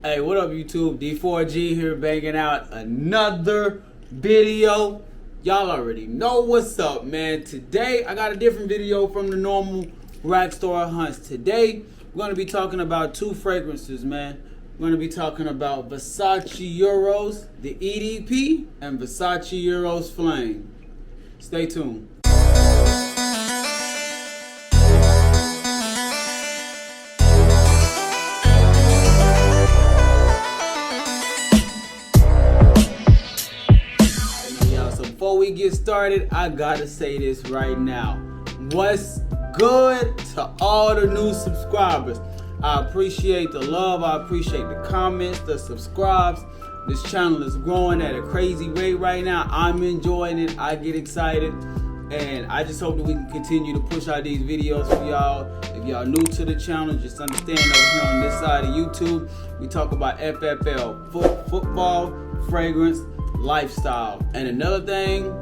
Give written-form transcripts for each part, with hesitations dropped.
Hey, what up YouTube? D4G here banging out another video. Y'all already know what's up, man. Today, I got a different video from the normal rack store hunts. Today, we're going to be talking about two fragrances, man. We're going to be talking about Versace Eros, the EDP, and Versace Eros Flame. Stay tuned. Before we get started, I gotta say this right now. What's good to all the new subscribers? I appreciate the love, I appreciate the comments, the subscribes. This channel is growing at a crazy rate right now. I'm enjoying it, I get excited, and I just hope that we can continue to push out these videos for y'all. If y'all new to the channel, just understand over here on this side of YouTube, we talk about FFL, football, fragrance, lifestyle. And another thing,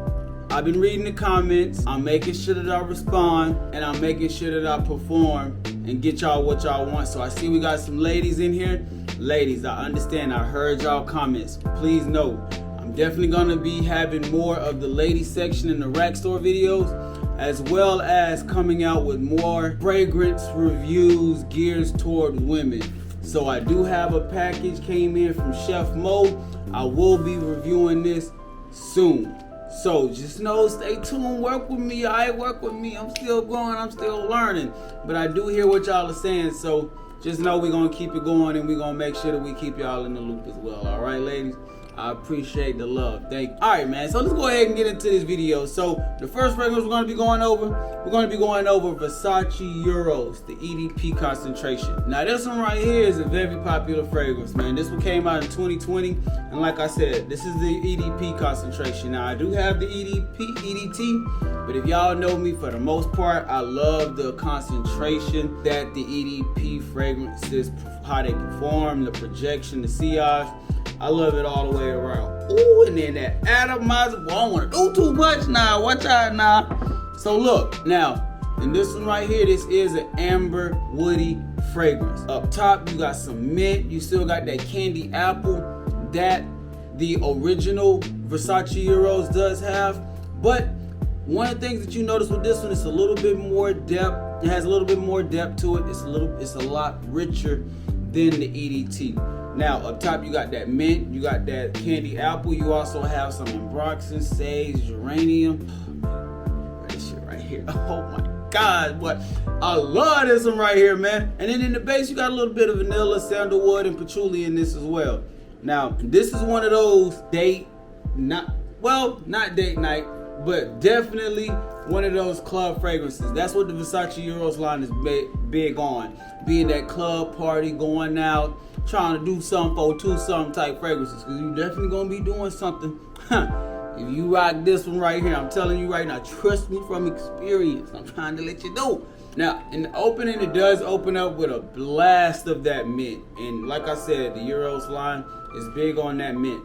I've been reading the comments, I'm making sure that I respond, and I'm making sure that I perform and get y'all what y'all want. So I see we got some ladies in here. Ladies, I understand, I heard y'all comments. Please know, I'm definitely gonna be having more of the lady section in the rack store videos, as well as coming out with more fragrance reviews geared toward women. So I do have a package came in from Chef Mo. I will be reviewing this soon. So just know, stay tuned, work with me, work with me. I'm still growing, I'm still learning. But I do hear what y'all are saying, so just know we're gonna keep it going and we're gonna make sure that we keep y'all in the loop as well. All right, ladies? I appreciate the love. Thank you. All right, man. So let's go ahead and get into this video. So the first fragrance we're going to be going over, Versace Eros, the EDP concentration. Now this one right here is a very popular fragrance, man. This one came out in 2020, and like I said, this is the EDP concentration. Now I do have the EDT, but if y'all know me, for the most part, I love the concentration that the EDP fragrances, how they perform, the projection, the sillage. I love it all the way around. Ooh, and then that atomizer. Well, I don't want to do too much now. Watch out now. So look, now, in this one right here, this is an amber woody fragrance. Up top, you got some mint. You still got that candy apple that the original Versace Eros does have. But one of the things that you notice with this one is a little bit more depth. It has a little bit more depth to it. It's a lot richer than the EDT. Now, up top, you got that mint, you got that candy apple, you also have some ambroxan, sage, geranium. This shit right here. Oh my God, what? I love this one right here, man. And then in the base, you got a little bit of vanilla, sandalwood, and patchouli in this as well. Now, this is one of those not date night, but definitely one of those club fragrances. That's what the Versace Eros line is big on. Being that club party, going out, trying to do something for two-something type fragrances, because you definitely gonna be doing something. If you rock this one right here, I'm telling you right now, trust me from experience. I'm trying to let you know. Now, in the opening, it does open up with a blast of that mint. And like I said, the Eros line is big on that mint.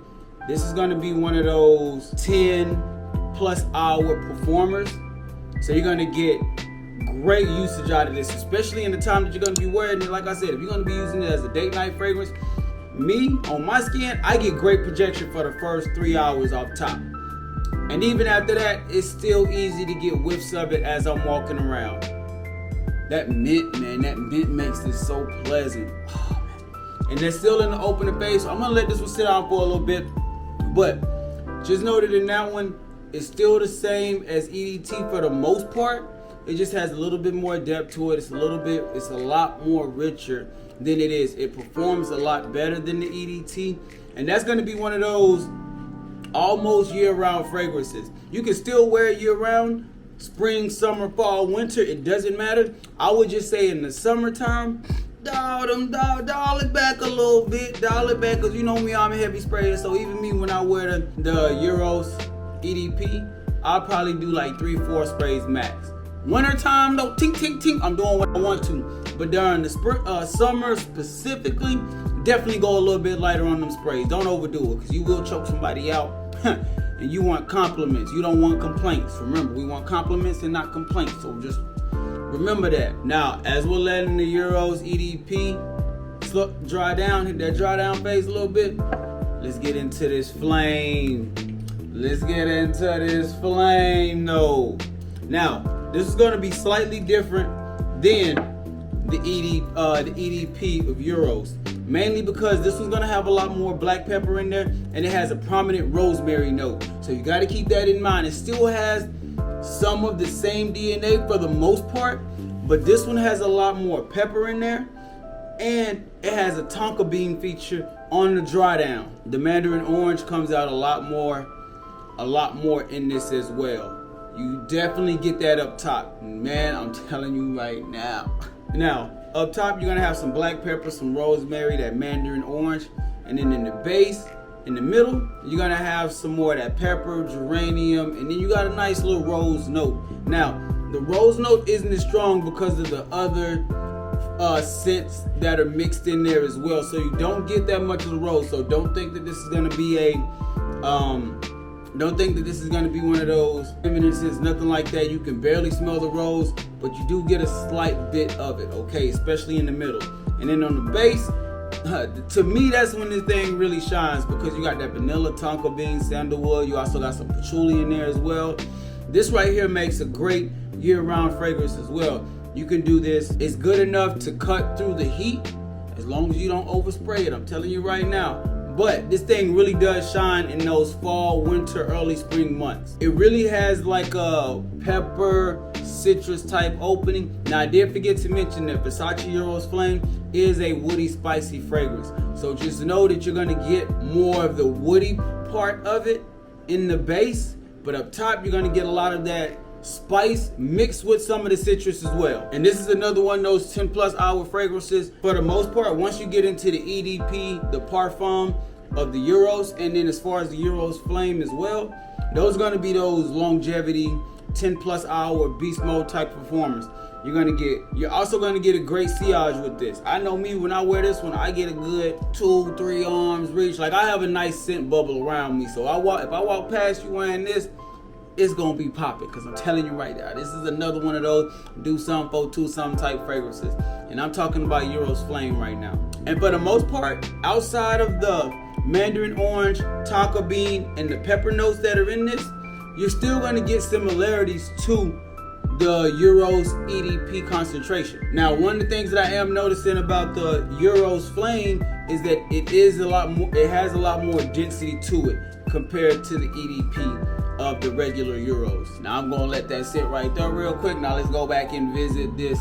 This is gonna be one of those 10+ hour performers. So you're gonna get great usage out of this, especially in the time that you're gonna be wearing it. Like I said, if you're gonna be using it as a date night fragrance, me, on my skin, I get great projection for the first 3 hours off top. And even after that, it's still easy to get whiffs of it as I'm walking around. That mint, man, that mint makes this so pleasant. Oh, man. And they're still in the opening phase, so I'm gonna let this one sit down for a little bit. But just know that in that one, it's still the same as EDT for the most part. It just has a little bit more depth to it. It's a lot more richer than it is. It performs a lot better than the EDT. And that's gonna be one of those almost year-round fragrances. You can still wear it year-round, spring, summer, fall, winter, it doesn't matter. I would just say in the summertime, dial it back a little bit, because you know me, I'm a heavy sprayer. So even me, when I wear the Eros EDP, I'll probably do like 3-4 sprays max. Winter time though, tink tink tink, I'm doing what I want to. But during the summer specifically, definitely go a little bit lighter on them sprays. Don't overdo it, because you will choke somebody out. And you want compliments, you don't want complaints. Remember, we want compliments and not complaints. So just remember that. Now, as we're letting the Eros EDP dry down, hit that dry down phase a little bit. Let's get into this flame. Let's get into this flame node. Now, this is gonna be slightly different than the EDP of Euros. Mainly because this one's gonna have a lot more black pepper in there, and it has a prominent rosemary note. So you gotta keep that in mind. It still has some of the same DNA for the most part, but this one has a lot more pepper in there, and it has a tonka bean feature on the dry down. The mandarin orange comes out a lot more in this as well. You definitely get that up top. Man, I'm telling you right now. Now, up top, you're gonna have some black pepper, some rosemary, that mandarin orange, and then in the base, in the middle, you're gonna have some more of that pepper, geranium, and then you got a nice little rose note. Now, the rose note isn't as strong because of the other scents that are mixed in there as well, so you don't get that much of the rose. So don't think that this is gonna be one of those reminiscences, nothing like that. You can barely smell the rose, but you do get a slight bit of it, okay, especially in the middle. And then on the base, to me, that's when this thing really shines, because you got that vanilla, tonka bean, sandalwood. You also got some patchouli in there as well. This right here makes a great year-round fragrance as well. You can do this. It's good enough to cut through the heat as long as you don't overspray it. I'm telling you right now. But this thing really does shine in those fall, winter, early spring months. It really has like a pepper, citrus type opening. Now, I did forget to mention that Versace Eros Flame is a woody, spicy fragrance. So just know that you're gonna get more of the woody part of it in the base, but up top, you're gonna get a lot of that spice mixed with some of the citrus as well. And this is another one of those 10+ hour fragrances. For the most part, once you get into the EDP, the parfum of the Euros, and then as far as the Euros Flame as well, those are going to be those longevity 10+ hour beast mode type performers. You're also going to get a great sillage with this. I know me, when I wear this one, I get a good 2-3 arms reach. Like, I have a nice scent bubble around me. So if I walk past you wearing this, it's gonna be popping, because I'm telling you right now, this is another one of those do something for two something type fragrances. And I'm talking about Euros Flame right now. And for the most part, outside of the mandarin orange, tonka bean, and the pepper notes that are in this, you're still gonna get similarities to the Euros EDP concentration. Now, one of the things that I am noticing about the Euros Flame is that it has a lot more density to it compared to the EDP of the regular Euros. Now, I'm gonna let that sit right there real quick. Now let's go back and visit this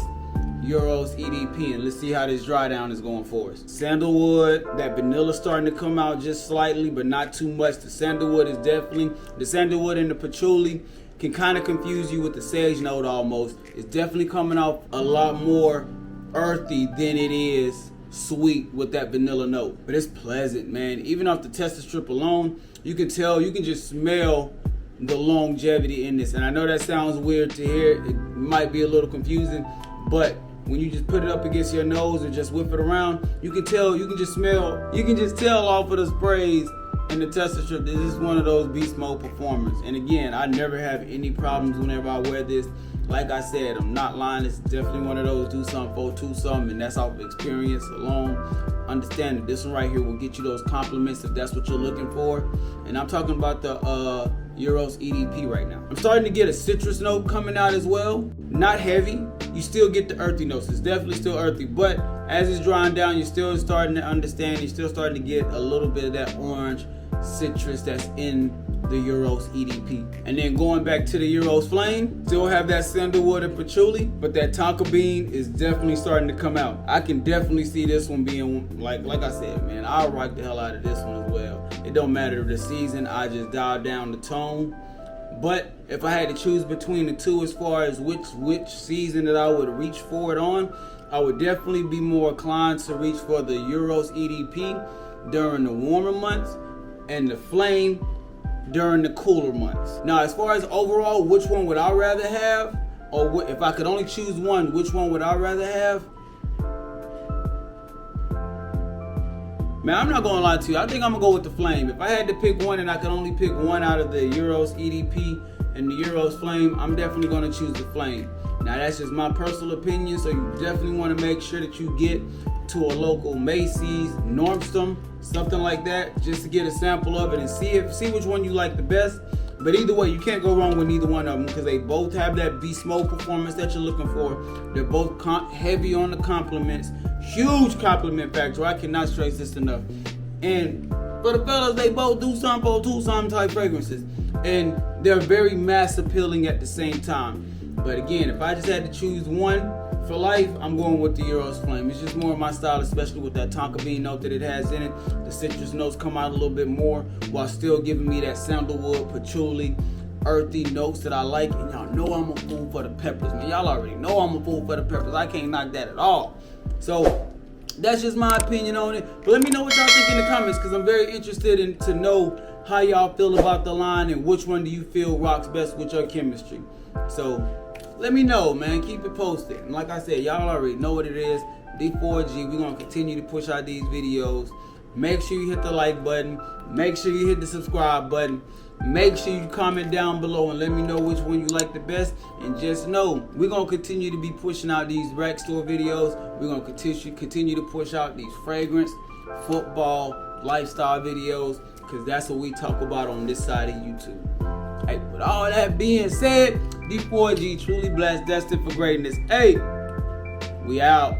Euros EDP, and let's see how this dry down is going for us. Sandalwood, that vanilla starting to come out just slightly, but not too much. The sandalwood and the patchouli can kind of confuse you with the sage note almost. It's definitely coming off a lot more earthy than it is sweet with that vanilla note. But it's pleasant, man. Even off the tester strip alone, you can just smell the longevity in this. And I know that sounds weird to hear. It might be a little confusing, but when you just put it up against your nose and just whip it around, you can tell off of the sprays and the tester strip, this is one of those beast mode performers. And again, I never have any problems whenever I wear this. Like I said, I'm not lying. It's definitely one of those do something for two something, and that's off of experience alone. Understand that this one right here will get you those compliments if that's what you're looking for. And I'm talking about the Euros EDP right now. I'm starting to get a citrus note coming out as well. Not heavy. You still get the earthy notes. It's definitely still earthy, but as it's drying down, you're still starting to understand. You're still starting to get a little bit of that orange citrus that's in the Euros EDP. And then going back to the Euros Flame, still have that sandalwood and patchouli, but that tonka bean is definitely starting to come out. I can definitely see this one being, like I said, man, I'll rock the hell out of this one as well. It don't matter the season, I just dial down the tone. But if I had to choose between the two as far as which season that I would reach for it on, I would definitely be more inclined to reach for the Euros EDP during the warmer months and the Flame during the cooler months. Now, as far as overall, which one would I rather have, or if I could only choose one, which one would I rather have? Man, I'm not gonna lie to you. I think I'm gonna go with the Flame. If I had to pick one and I could only pick one out of the Euros EDP and the Euros Flame, I'm definitely gonna choose the Flame. Now, that's just my personal opinion, so you definitely wanna make sure that you get to a local Macy's, Nordstrom, something like that, just to get a sample of it and see which one you like the best. But either way, you can't go wrong with neither one of them because they both have that beast mode performance that you're looking for. They're both heavy on the compliments, huge compliment factor. I cannot stress this enough. And for the fellas, they both do something type fragrances, and they're very mass appealing at the same time. But again, if I just had to choose one for life, I'm going with the Eros Flame. It's just more of my style, especially with that tonka bean note that it has in it. The citrus notes come out a little bit more while still giving me that sandalwood, patchouli, earthy notes that I like. And y'all know I'm a fool for the peppers, man. Y'all already know I'm a fool for the peppers. I can't knock that at all. So that's just my opinion on it. But let me know what y'all think in the comments, because I'm very interested to know how y'all feel about the line and which one do you feel rocks best with your chemistry. So let me know, man. Keep it posted. And like I said, y'all already know what it is. D4G. We're going to continue to push out these videos. Make sure you hit the like button. Make sure you hit the subscribe button. Make sure you comment down below and let me know which one you like the best. And just know, we're going to continue to be pushing out these rack store videos. We're going to continue to push out these fragrance, football, lifestyle videos, because that's what we talk about on this side of YouTube. Hey, with all that being said, D4G, truly blessed, destined for greatness. Hey, we out.